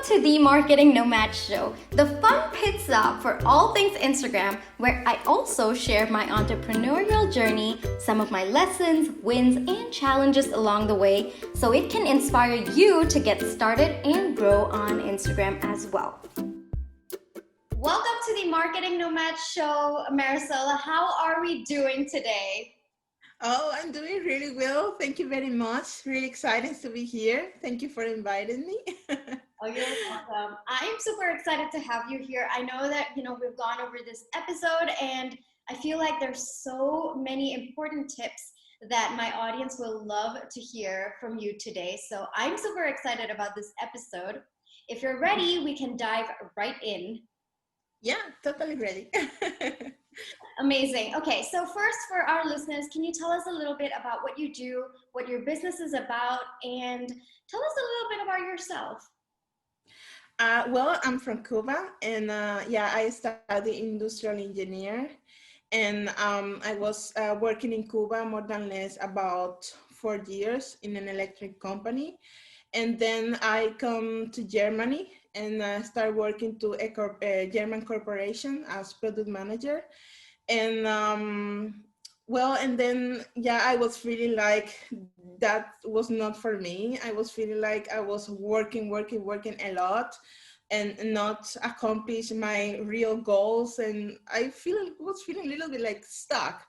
to the Marketing Nomad Show, the fun pit stop for all things Instagram, where I also share my entrepreneurial journey, some of my lessons, wins, and challenges along the way, so it can inspire you to get started and grow on Instagram as well. Welcome to the Marketing Nomad Show, Marisol. How are we doing today? Oh, I'm doing really well. Thank you very much. Really excited to be here. Thank you for inviting me. Oh, you're welcome. I'm super excited to have you here. I know that, we've gone over this episode and I feel like there's so many important tips that my audience will love to hear from you today. So I'm super excited about this episode. If you're ready, we can dive right in. Yeah, totally ready. Amazing. Okay, so first for our listeners, can you tell us a little bit about what you do, what your business is about, and tell us a little bit about yourself? Well, I'm from Cuba, and I study industrial engineer, and I was working in Cuba more than less about 4 years in an electric company, and then I come to Germany and start working to a German corporation as product manager. And and then I was feeling like that was not for me. I was feeling like I was working a lot and not accomplish my real goals, and was feeling a little bit like stuck.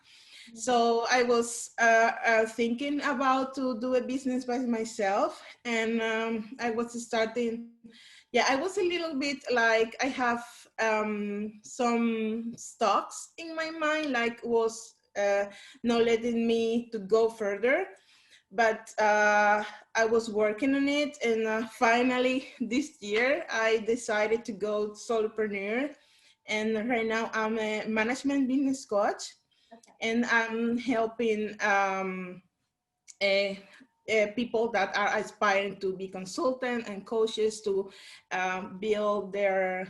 So I was thinking about to do a business by myself, and I was starting. Yeah, I was a little bit like I have some stocks in my mind, like was not letting me to go further. But I was working on it, and finally this year I decided to go solopreneur, and right now I'm a management business coach, and I'm helping people that are aspiring to be consultant and coaches to build their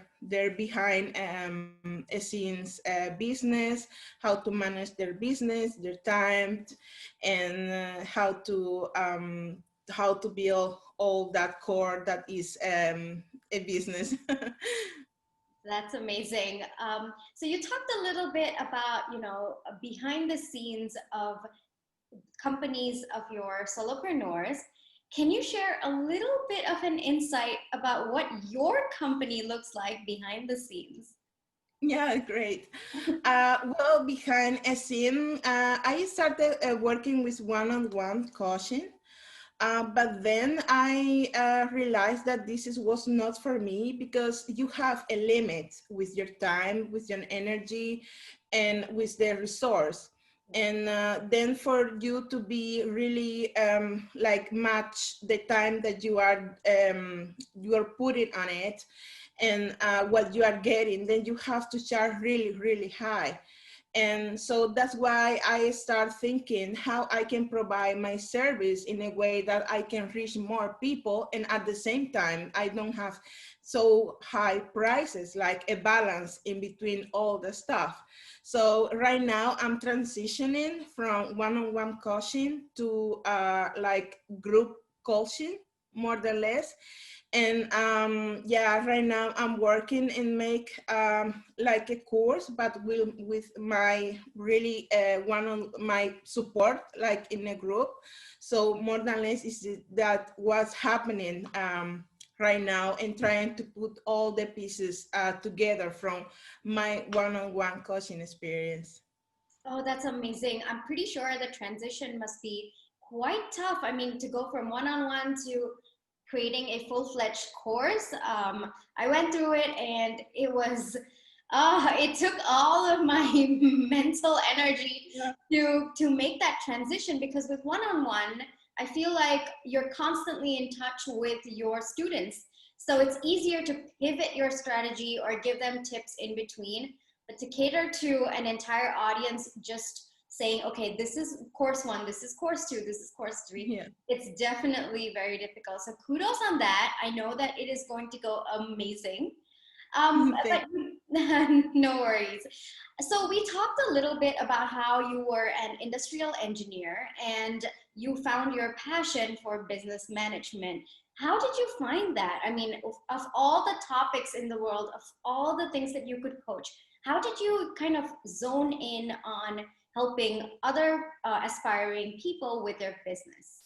behind a scenes business, how to manage their business, their time, and how to build all that core that is a business. That's amazing. So you talked a little bit about, behind the scenes of companies of your solopreneurs. Can you share a little bit of an insight about what your company looks like behind the scenes? Yeah, great. Well, behind a scene, I started working with one-on-one coaching. But then I realized that was not for me, because you have a limit with your time, with your energy, and with the resource. And then for you to be really like match the time that you are putting on it, and what you are getting, then you have to charge really, really high. And so that's why I start thinking how I can provide my service in a way that I can reach more people, and at the same time I don't have so high prices, like a balance in between all the stuff. So right now I'm transitioning from one-on-one coaching to like group coaching, more or less. And right now I'm working and make like a course, but will with my really one on my support, like in a group. So more than less is that what's happening right now, and trying to put all the pieces together from my one-on-one coaching experience. Oh, that's amazing. I'm pretty sure the transition must be quite tough. I mean, to go from one on one to creating a full fledged course. I went through it and it took all of my mental energy Yeah. to make that transition, because with one on one, I feel like you're constantly in touch with your students. So it's easier to pivot your strategy or give them tips in between. But to cater to an entire audience, just saying, okay, this is course one, this is course two, this is course three, Yeah. it's definitely very difficult. So kudos on that. I know that it is going to go amazing. But Thank no worries. So we talked a little bit about how you were an industrial engineer and you found your passion for business management. How did you find that? I mean, of all the topics in the world, of all the things that you could coach, how did you kind of zone in on helping other aspiring people with their business?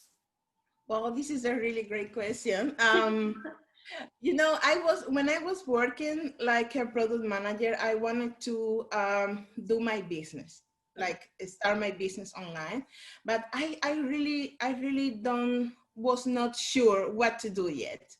Well, this is a really great question. When I was working like a product manager, I wanted to do my business, like start my business online, but I really was not sure what to do yet.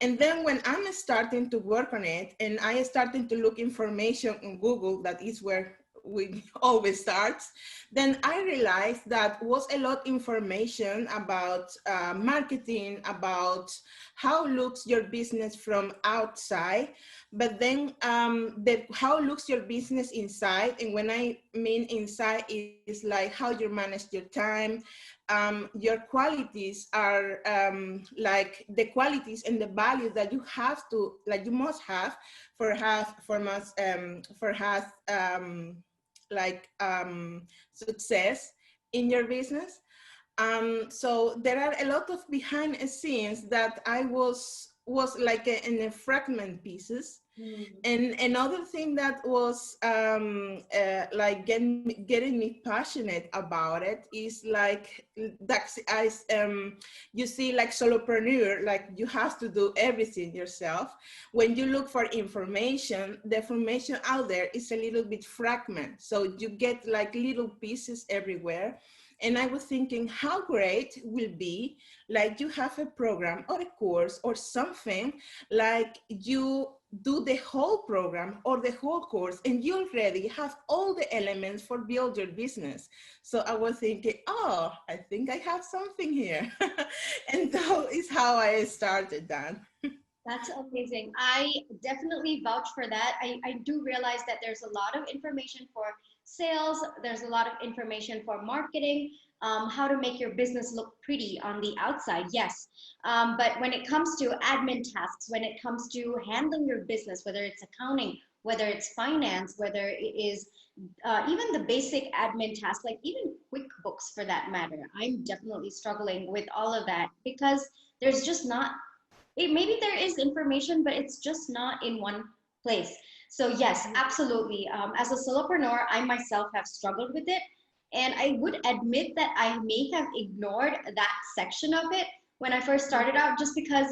And then when I'm starting to work on it and I starting to look information on Google, that is where we always starts, then I realized that was a lot information about marketing, about how looks your business from outside, but then how looks your business inside. And when I mean inside is like how you manage your time, your qualities are like the qualities and the values that you have to, like you must have for have success in your business. So there are a lot of behind the scenes that I was like in a fragment pieces. And another thing that was like getting me passionate about it is like that's as you see, like solopreneur, like you have to do everything yourself. When you look for information, the information out there is a little bit fragment, so you get like little pieces everywhere. And I was thinking how great will be like you have a program or a course or something, like you do the whole program or the whole course and you already have all the elements for build your business. So I was thinking, oh, I think I have something here. And that is how I started that. That's amazing. I definitely vouch for that. I do realize that there's a lot of information for sales, there's a lot of information for marketing, how to make your business look pretty on the outside, yes. But when it comes to admin tasks, when it comes to handling your business, whether it's accounting, whether it's finance, whether it is even the basic admin tasks, like even QuickBooks for that matter, I'm definitely struggling with all of that because there's just not maybe there is information, but it's just not in one place. So yes, absolutely. As a solopreneur, I myself have struggled with it. And I would admit that I may have ignored that section of it when I first started out, just because,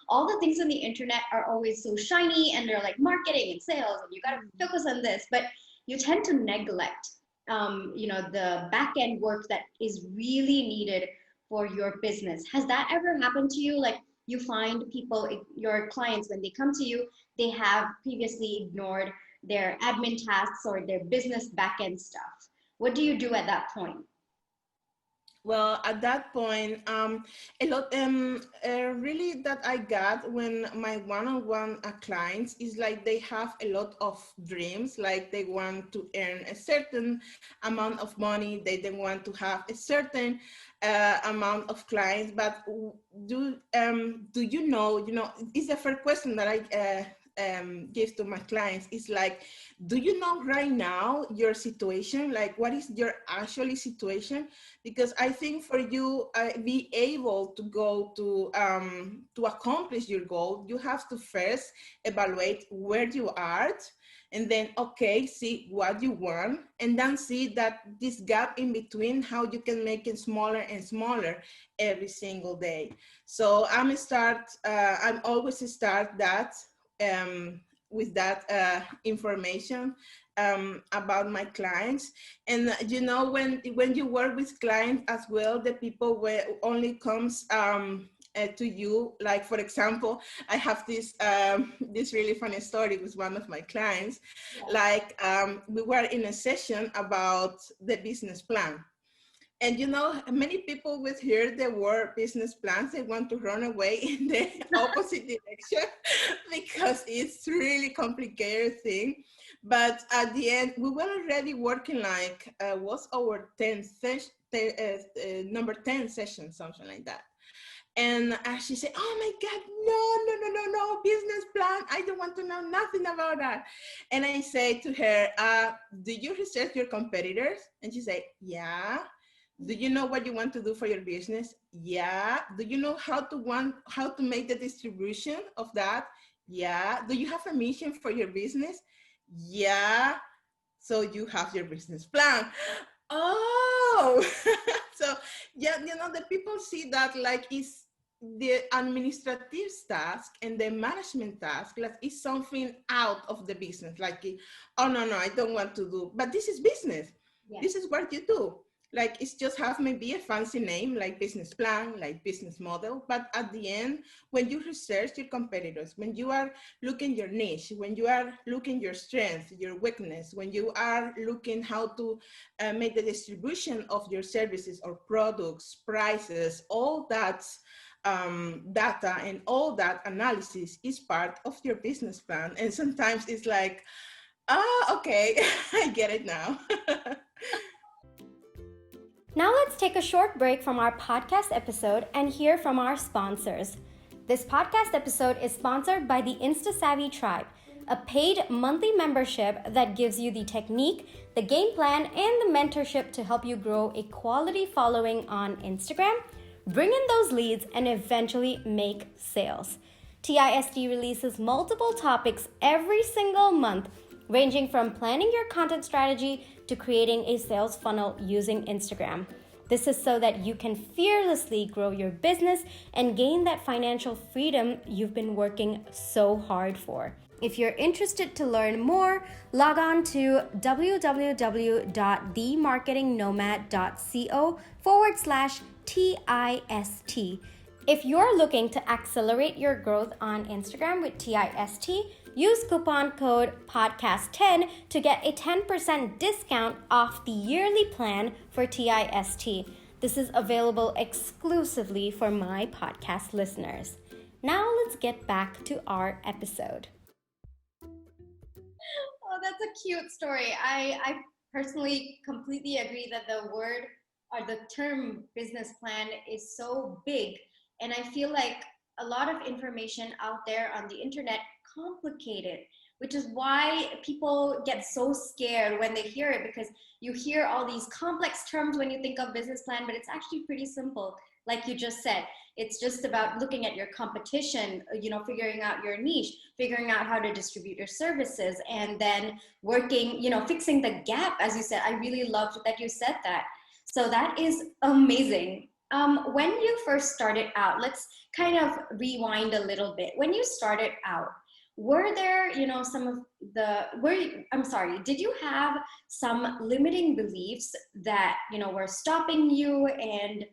all the things on the internet are always so shiny and they're like marketing and sales and you got to focus on this, but you tend to neglect, the back end work that is really needed for your business. Has that ever happened to you? Like, you find people, your clients, when they come to you, they have previously ignored their admin tasks or their business backend stuff. What do you do at that point? Well, at that point, a lot really that I got when my one-on-one clients is like they have a lot of dreams, like they want to earn a certain amount of money, they want to have a certain amount of clients. But do you know? It's the first question that I give to my clients is like, do you know right now your situation? Like, what is your actually situation? Because I think for you be able to go to accomplish your goal, you have to first evaluate where you are, and then see what you want, and then see that this gap in between, how you can make it smaller and smaller every single day. So I'm always start that with that information about my clients. And when you work with clients as well, the people where only comes to you, like for example, I have this really funny story with one of my clients. Like we were in a session about the business plan. And many people with hear the word business plans, they want to run away in the opposite direction because it's really complicated thing. But at the end, we were already working like, was our 10th number 10 session, something like that. And she said, oh my God, no, business plan. I don't want to know nothing about that. And I say to her, do you research your competitors? And she said, yeah. Do you know what you want to do for your business? Yeah. Do you know how to make the distribution of that? Yeah. Do you have a mission for your business? Yeah. So you have your business plan. Oh, so yeah, the people see that like it's the administrative task and the management task, like it's something out of the business. Like, oh no, I don't want to do, but this is business. Yeah. This is what you do. Like it's just have maybe a fancy name like business plan, like business model. But at the end, when you research your competitors, when you are looking your niche, when you are looking your strength, your weakness, when you are looking how to make the distribution of your services or products, prices, all that data and all that analysis is part of your business plan. And sometimes it's like, okay, I get it now. Now let's take a short break from our podcast episode and hear from our sponsors. This podcast episode is sponsored by the InstaSavvy Tribe, a paid monthly membership that gives you the technique, the game plan, and the mentorship to help you grow a quality following on Instagram, bring in those leads, and eventually make sales. TIST releases multiple topics every single month, ranging from planning your content strategy to creating a sales funnel using Instagram. This is so that you can fearlessly grow your business and gain that financial freedom you've been working so hard for. If you're interested to learn more, log on to www.themarketingnomad.co/TIST. If you're looking to accelerate your growth on Instagram with TIST, use coupon code podcast10 to get a 10% discount off the yearly plan for TIST. This is available exclusively for my podcast listeners. Now let's get back to our episode. Oh, that's a cute story. I personally completely agree that the word or the term business plan is so big. And I feel like a lot of information out there on the internet complicated, which is why people get so scared when they hear it, because you hear all these complex terms when you think of business plan, but it's actually pretty simple. Like you just said, it's just about looking at your competition, figuring out your niche, figuring out how to distribute your services, and then working, fixing the gap, as you said. I really loved that you said that. So that is amazing. When you first started out, let's kind of rewind a little bit. When you started out, were there, did you have some limiting beliefs that, were stopping you? And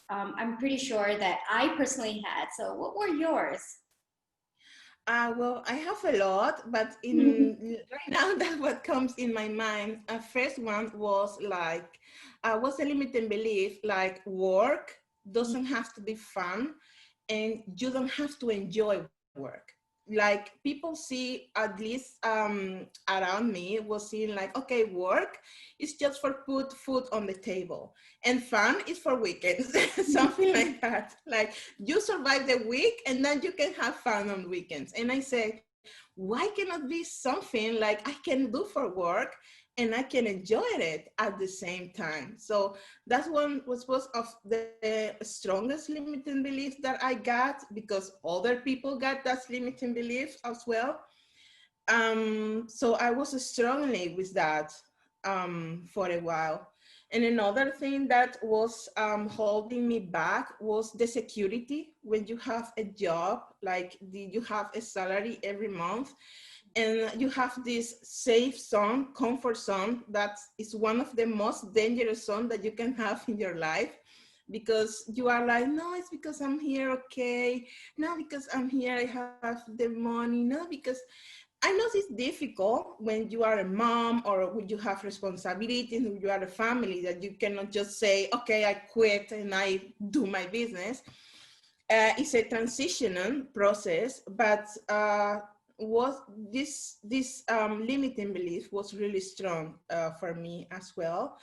I'm pretty sure that I personally had. So what were yours? Well, I have a lot, but right now that what comes in my mind. First one was like, was a limiting belief, like work doesn't have to be fun, and you don't have to enjoy work. Like people see, at least around me, was seeing like, okay, work is just for put food on the table, and fun is for weekends, something like that. Like you survive the week and then you can have fun on weekends. And I say, why cannot be something like I can do for work and I can enjoy it at the same time? So that's one was of the strongest limiting beliefs that I got, because other people got that limiting belief as well. So I was struggling with that for a while. And another thing that was holding me back was the security. When you have a job, like you have a salary every month, and you have this safe zone, comfort zone, that is one of the most dangerous zones that you can have in your life, because you are like, no, it's because I'm here, okay. No, because I'm here, I have the money. No, because I know it's difficult when you are a mom or when you have responsibilities, when you are a family, that you cannot just say, okay, I quit and I do my business. It's a transitional process, but was this limiting belief was really strong for me as well.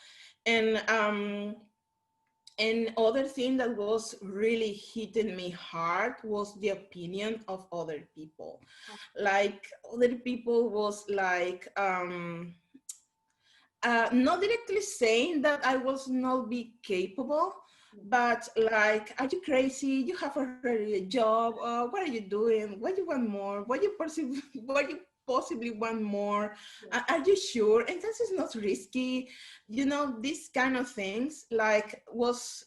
And other thing that was really hitting me hard was the opinion of other people. Like other people was like, Not directly saying that I was not be capable, but like, are you crazy? You have already a job. What are you doing? What you want more? What you possibly want more? Are you sure? And this is not risky. You know, these kind of things like was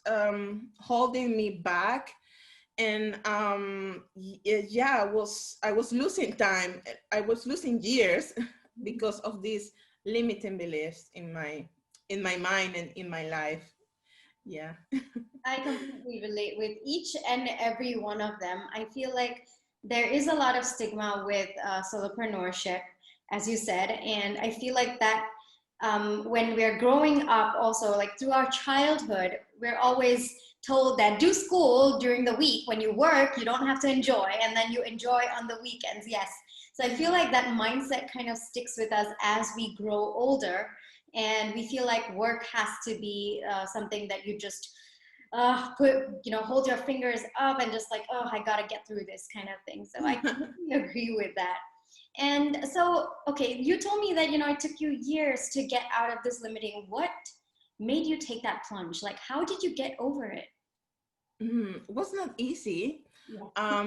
holding me back. And yeah, I was losing time. I was losing years because of these limiting beliefs in my mind and in my life. Yeah. I completely relate with each and every one of them. I feel like there is a lot of stigma with solopreneurship, as you said, and I feel like that when we're growing up, also like through our childhood, we're always told that do school during the week. When you work, you don't have to enjoy, and then you enjoy on the weekends. Yes. So I feel like that mindset kind of sticks with us as we grow older, and we feel like work has to be something that you just put, hold your fingers up and just like, oh, I gotta get through this kind of thing. So I completely agree with that. And so, okay, you told me that, it took you years to get out of this limiting. What made you take that plunge? Like, how did you get over it? Was not easy. Yeah.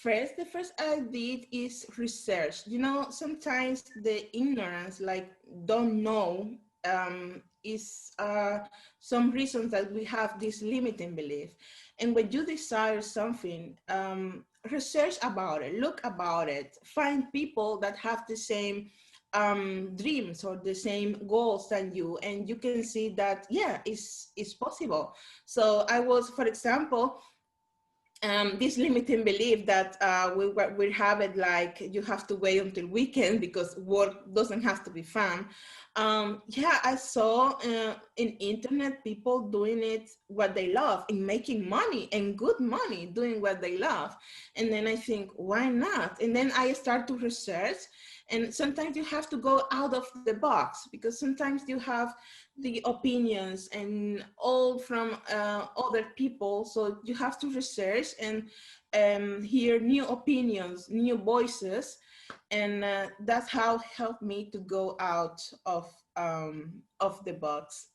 The first I did is research. You know, sometimes the ignorance, like don't know, is some reasons that we have this limiting belief. And when you desire something, research about it, look about it, find people that have the same dreams or the same goals than you, and you can see that yeah, it's possible. So I was, for example, this limiting belief that we have it like you have to wait until weekend because work doesn't have to be fun. Yeah, I saw in internet people doing it what they love and making money and good money doing what they love. And then I think, why not? And then I start to research. And sometimes you have to go out of the box because sometimes you have the opinions and all from other people. So you have to research and hear new opinions, new voices. And that's how helped me to go out of the box.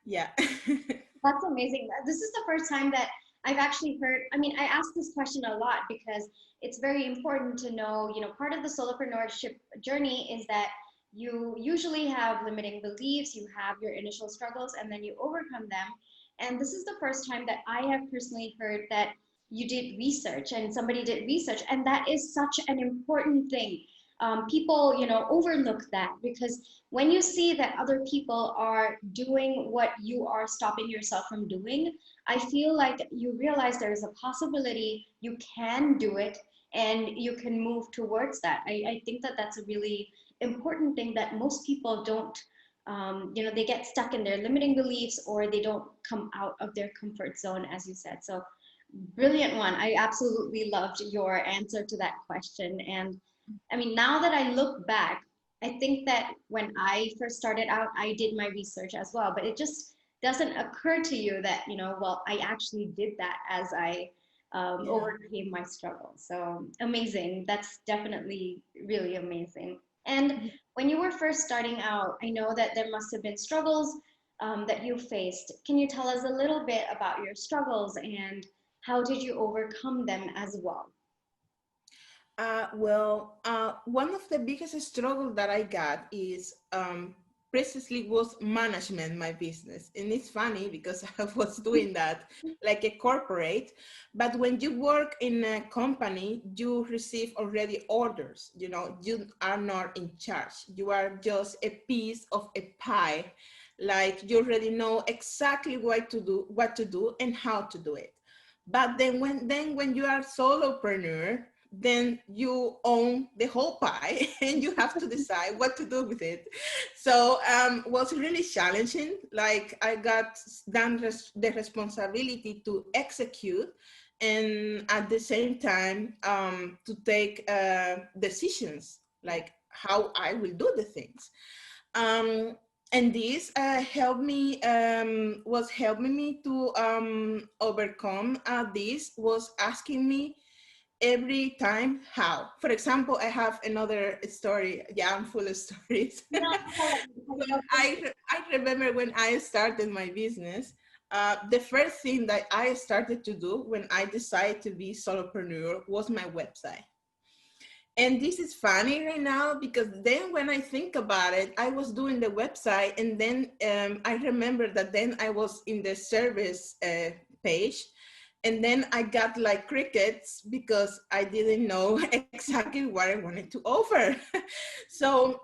Yeah. That's amazing. This is the first time that I've actually heard. I mean, I ask this question a lot because it's very important to know, part of the solopreneurship journey is that you usually have limiting beliefs, you have your initial struggles, and then you overcome them. And this is the first time that I have personally heard that you did research and somebody did research. And that is such an important thing. People, overlook that because when you see that other people are doing what you are stopping yourself from doing, I feel like you realize there is a possibility you can do it and you can move towards that. I think that that's a really important thing that most people don't, they get stuck in their limiting beliefs or they don't come out of their comfort zone, as you said. So, brilliant one. I absolutely loved your answer to that question. And I mean, now that I look back, I think that when I first started out, I did my research as well, but it just doesn't occur to you that, well, I actually did that as I Yeah. overcame my struggle. So amazing. That's definitely really amazing. And when you were first starting out, I know that there must have been struggles that you faced. Can you tell us a little bit about your struggles and how did you overcome them as well? One of the biggest struggle that I got is precisely was management my business, and it's funny because I was doing that like a corporate, but when you work in a company, you receive already orders. You know, you are not in charge. You are just a piece of a pie. Like you already know exactly what to do, and how to do it. But then when you are solopreneur, then you own the whole pie and you have to decide what to do with it. So was really challenging. Like I got the responsibility to execute and at the same time to take decisions like how I will do the things. Um, and this helped me was helping me to overcome this was asking me every time how. For example, I have another story. Yeah, I'm full of stories. No, I remember when I started my business, the first thing that I started to do when I decided to be solopreneur was my website. And this is funny right now because then when I think about it, I was doing the website and then I remember that then I was in the service page and then I got like crickets because I didn't know exactly what I wanted to offer. So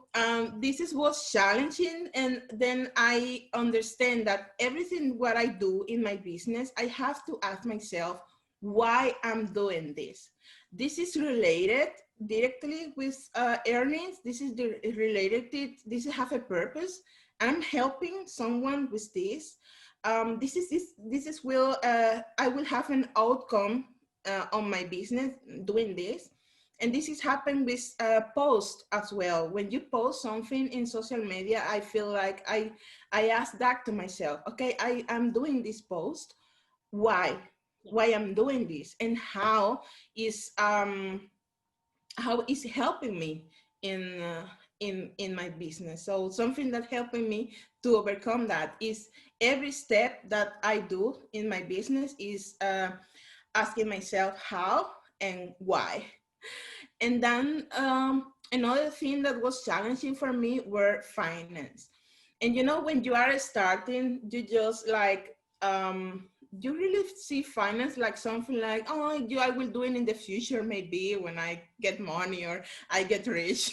this is was challenging, and then I understand that everything what I do in my business, I have to ask myself why I'm doing this. This is related directly with earnings. This is related to, this have a purpose. I'm helping someone with this. This is will I will have an outcome on my business doing this. And this is happening with post as well. When you post something in social media, I feel like I ask that to myself. Okay, I am doing this post. Why? Why I'm doing this, and how is helping me in in my business. So something that helping me to overcome that is every step that I do in my business is asking myself how and why. And then another thing that was challenging for me were finance. And you know, when you are starting, you just like you really see finance like something like, oh, I will do it in the future, maybe when I get money or I get rich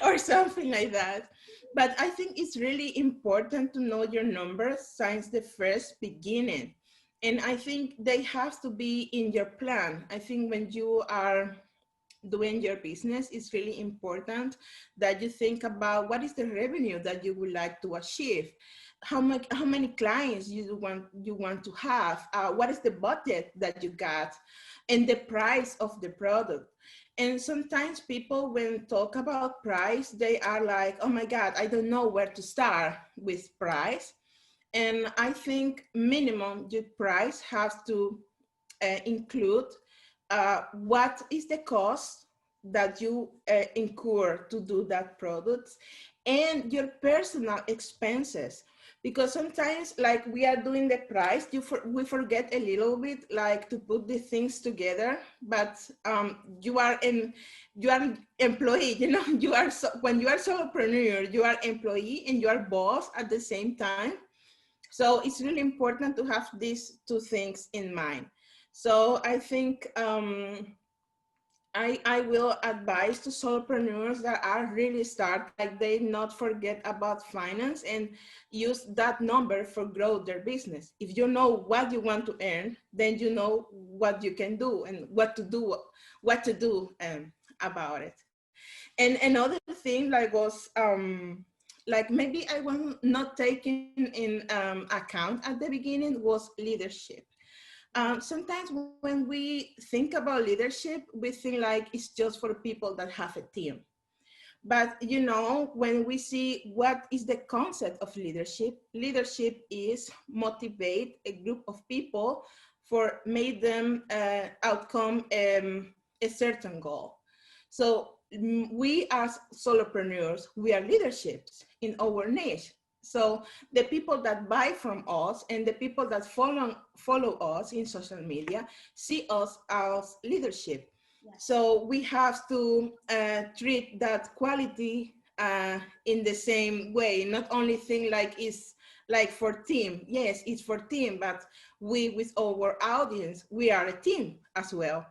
or something like that. But I think it's really important to know your numbers since the first beginning. And I think they have to be in your plan. I think when you are doing your business, it's really important that you think about what is the revenue that you would like to achieve, how many clients you want to have, what is the budget that you got, and the price of the product. And sometimes people, when talk about price, they are like, oh my god, I don't know where to start with price. And I think minimum your price has to include what is the cost that you incur to do that product and your personal expenses. Because sometimes like we are doing the price, we forget a little bit like to put the things together, but you are employee, you know, when you are solopreneur, you are employee and you are boss at the same time. So it's really important to have these two things in mind. So I think I will advise to solopreneurs that are really start, like they not forget about finance and use that number for grow their business. If you know what you want to earn, then you know what you can do and what to do about it. And another thing like was like maybe I was not taking in account at the beginning was leadership. Sometimes when we think about leadership, we think like it's just for people that have a team. But you know, when we see what is the concept of leadership, leadership is motivate a group of people for make them outcome a certain goal. So we as solopreneurs, we are leaderships in our niche. So the people that buy from us and the people that follow us in social media see us as leadership. So we have to treat that quality in the same way, not only think like it's like for team. Yes, it's for team, but we with our audience, we are a team as well.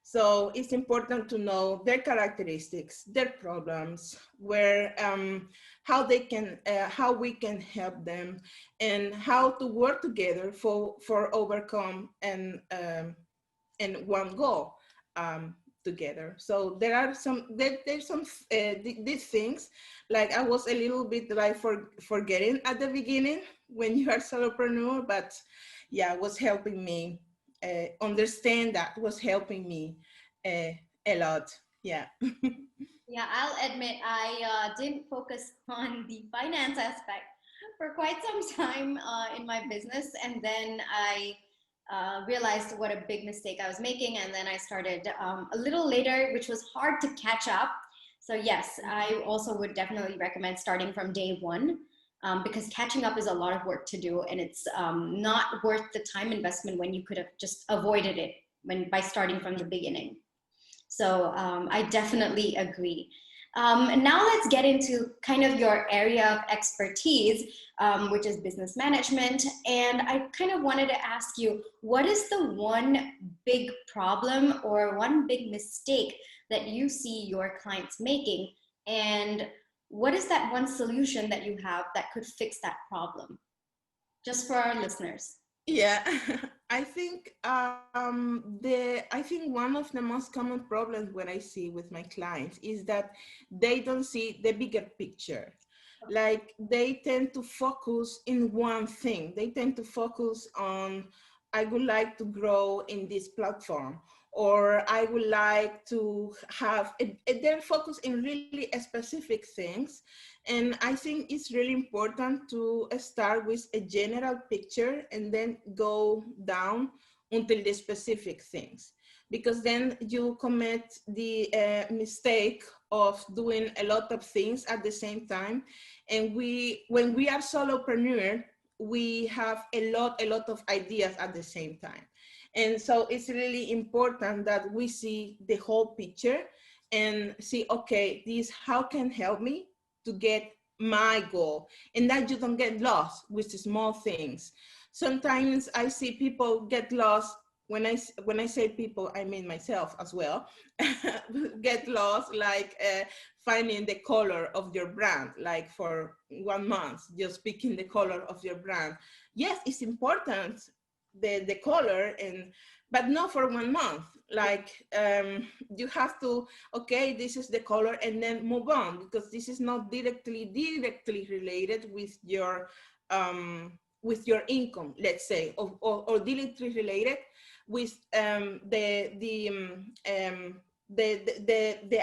So it's important to know their characteristics, their problems, where how we can help them, and how to work together for overcome and one goal together. So there are there's some these things like I was a little bit like forgetting at the beginning when you are solopreneur, but yeah, it was helping me understand, that was helping me a lot. Yeah. Yeah, I'll admit I didn't focus on the finance aspect for quite some time in my business, and then I realized what a big mistake I was making. And then I started a little later, which was hard to catch up. So yes, I also would definitely recommend starting from day one, because catching up is a lot of work to do, and it's not worth the time investment when you could have just avoided it by starting from the beginning. So I definitely agree. And now let's get into kind of your area of expertise, which is business management. And I kind of wanted to ask you, what is the one big problem or one big mistake that you see your clients making? And what is that one solution that you have that could fix that problem? Just for our listeners. Yeah, I think one of the most common problems what I see with my clients is that they don't see the bigger picture. Like they tend to focus in one thing. They tend to focus on, I would like to grow in this platform, or I would like to have, they're focused in really specific things. And I think it's really important to start with a general picture and then go down until the specific things, because then you commit the mistake of doing a lot of things at the same time. And when we are solopreneur, we have a lot of ideas at the same time. And so it's really important that we see the whole picture and see, okay, this, how can help me to get my goal, and that you don't get lost with the small things. Sometimes I see people get lost. When I say people, I mean myself as well. Get lost, like finding the color of your brand, like for 1 month, just picking the color of your brand. Yes, it's important, the color, and but not for 1 month. Like you have to, okay, this is the color, and then move on, because this is not directly related with your income, let's say, or directly related with the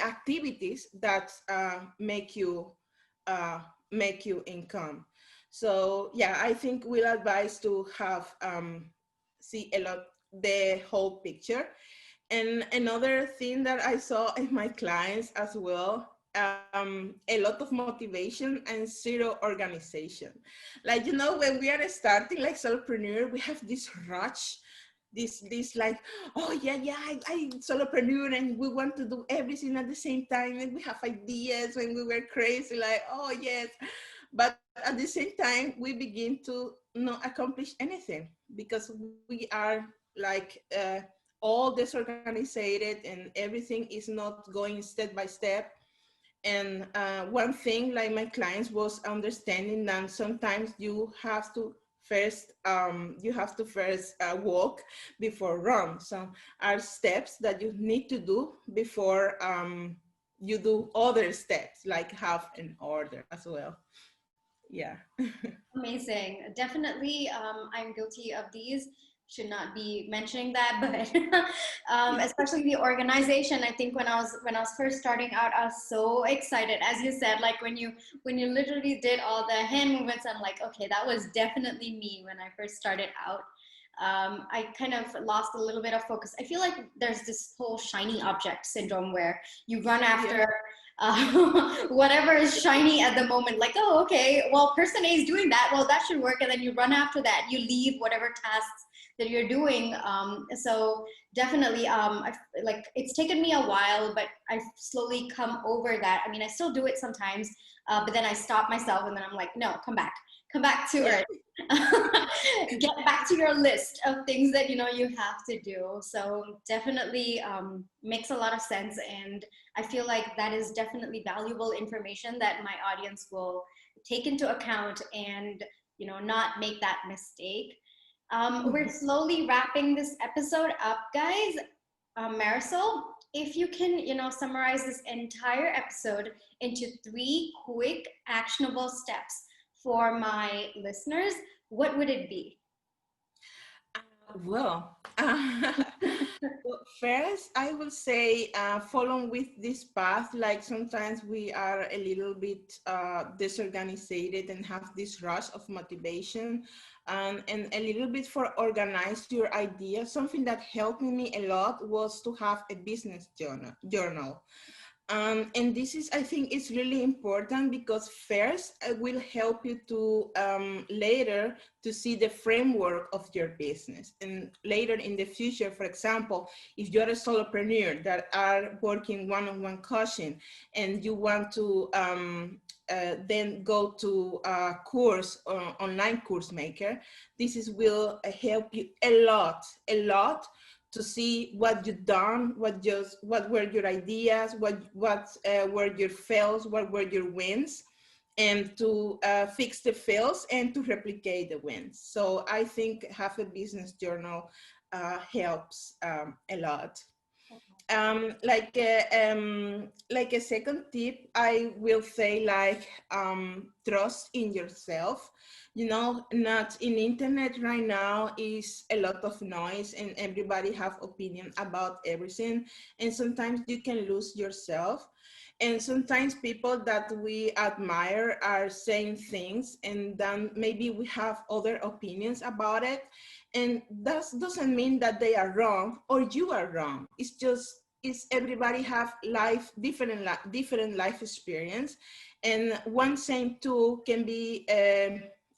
activities that make you income. So yeah, I think we'll advise to have see a lot the whole picture. And another thing that I saw in my clients as well, a lot of motivation and zero organization. Like, you know, when we are starting like solopreneur, we have this rush, this like, oh yeah, I solopreneur, and we want to do everything at the same time, and we have ideas when we were crazy, like, oh yes. But at the same time, we begin to not accomplish anything, because we are like all disorganized, and everything is not going step by step. And one thing, like my clients was understanding that sometimes you have to first walk before run. So are steps that you need to do before you do other steps, like have an order as well. Yeah. Amazing. Definitely, I'm guilty of these. Should not be mentioning that, but especially the organization. I think when I was first starting out, I was so excited, as you said, like when you literally did all the hand movements. I'm like, okay, that was definitely me when I first started out. I kind of lost a little bit of focus. I feel like there's this whole shiny object syndrome where you run after whatever is shiny at the moment. Like, oh, okay, well, person A is doing that. Well, that should work. And then you run after that. You leave whatever tasks that you're doing. So definitely, like it's taken me a while, but I've slowly come over that. I mean, I still do it sometimes, but then I stop myself and then I'm like, no, come back to earth. Get back to your list of things that you have to do. So definitely makes a lot of sense, and I feel like that is definitely valuable information that my audience will take into account and not make that mistake. We're slowly wrapping this episode up, guys. Marisol, if you can summarize this entire episode into 3 quick actionable steps for my listeners, what would it be? Well, Well, first, I will say following with this path, like sometimes we are a little bit disorganized and have this rush of motivation and a little bit for organize your ideas. Something that helped me a lot was to have a business journal. And this is, I think, it's really important because first it will help you to later to see the framework of your business. And later in the future, for example, if you're a solopreneur that are working one-on-one coaching and you want to then go to a course, online course maker, this is will help you a lot to see what you've done, what were your ideas, what were your fails, what were your wins, and to fix the fails and to replicate the wins. So I think have a business journal helps a lot. Like a second tip, I will say like trust in yourself. You know, not in internet right now is a lot of noise and everybody have opinion about everything. And sometimes you can lose yourself. And sometimes people that we admire are saying things and then maybe we have other opinions about it. And that doesn't mean that they are wrong or you are wrong. It's just, it's everybody have different life experience. And one same tool can be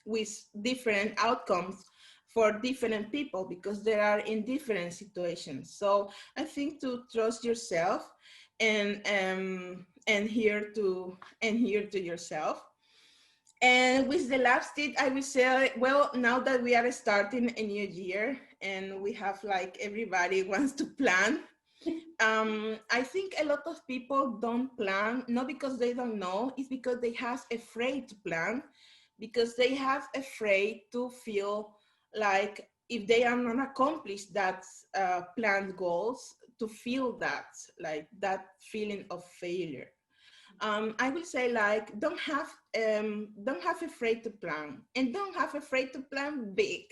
with different outcomes for different people because they are in different situations. So I think to trust yourself and hear to yourself. And with the last tip, I will say, well, now that we are starting a new year and we have like everybody wants to plan, I think a lot of people don't plan, not because they don't know, it's because they have afraid to plan, because they have afraid to feel like if they are not accomplished that planned goals, to feel that, like that feeling of failure. I will say like don't have afraid to plan, and don't have afraid to plan big,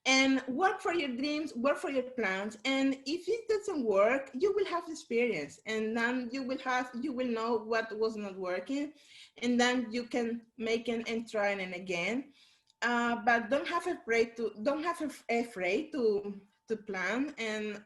and work for your dreams, work for your plans. And if it doesn't work, you will have experience, and then you will know what was not working, and then you can make it and try it again. But don't have afraid to plan and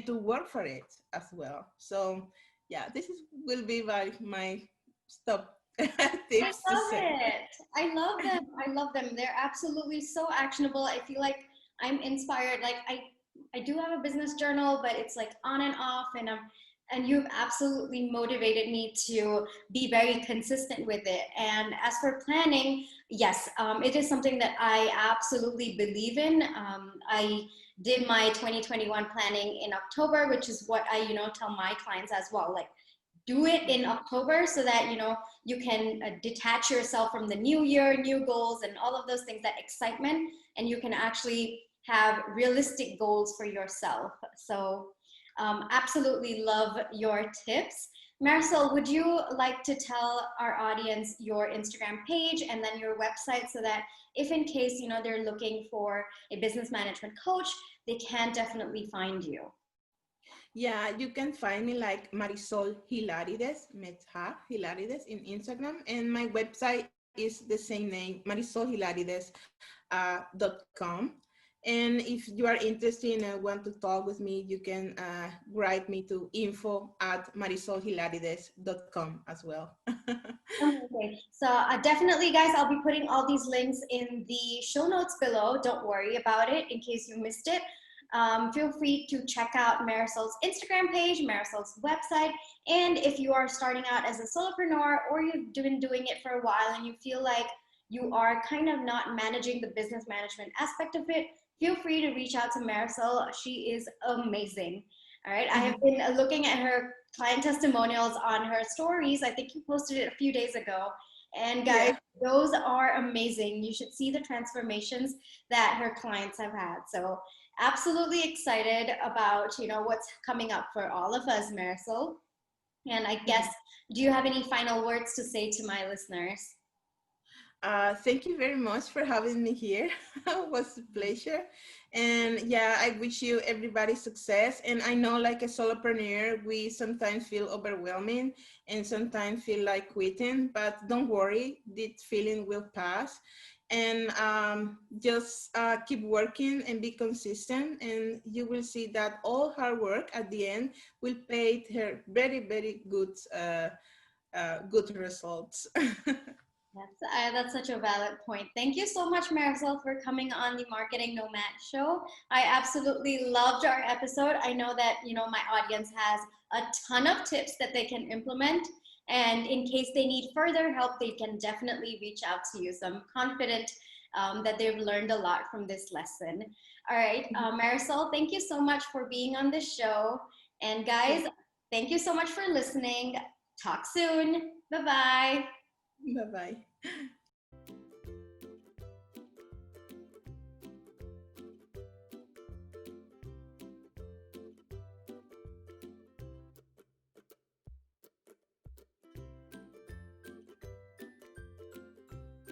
to work for it as well. So yeah, this is will be my stop I tips to love say. it. I love them. I love them. They're absolutely so actionable. I feel like I'm inspired. Like I do have a business journal, but it's like on and off, and you've absolutely motivated me to be very consistent with it. And as for planning, yes, it is something that I absolutely believe in. I did my 2021 planning in October, which is what I, tell my clients as well. Like, do it in October so that, you can detach yourself from the new year, new goals, and all of those things, that excitement, and you can actually have realistic goals for yourself. So absolutely love your tips. Marisol, would you like to tell our audience your Instagram page and then your website, so that if in case, they're looking for a business management coach, they can definitely find you? Yeah, you can find me like Marisol Hilarides, Hilarides in Instagram, and my website is the same name, marisolhilarides.com. And if you are interested and want to talk with me, you can write me to info@marisolhilarides.com as well. Okay, so definitely, guys, I'll be putting all these links in the show notes below. Don't worry about it in case you missed it. Feel free to check out Marisol's Instagram page, Marisol's website, and if you are starting out as a solopreneur or you've been doing it for a while and you feel like you are kind of not managing the business management aspect of it, feel free to reach out to Marisol. She is amazing. All right, I have been looking at her client testimonials on her stories. I think you posted it a few days ago. And guys, Yeah. those are amazing. You should see the transformations that her clients have had. So absolutely excited about, what's coming up for all of us, Marisol. And I guess, do you have any final words to say to my listeners? Thank you very much for having me here. It was a pleasure. And yeah, I wish you everybody success. And I know, like a solopreneur, we sometimes feel overwhelming and sometimes feel like quitting, but don't worry, this feeling will pass. And just keep working and be consistent, and you will see that all hard work at the end will pay her very, very good results. That's such a valid point. Thank you so much, Marisol, for coming on the Marketing Nomad show. I absolutely loved our episode. I know that, my audience has a ton of tips that they can implement. And in case they need further help, they can definitely reach out to you. So I'm confident that they've learned a lot from this lesson. All right, Marisol, thank you so much for being on the show. And guys, thank you so much for listening. Talk soon. Bye-bye. Bye bye.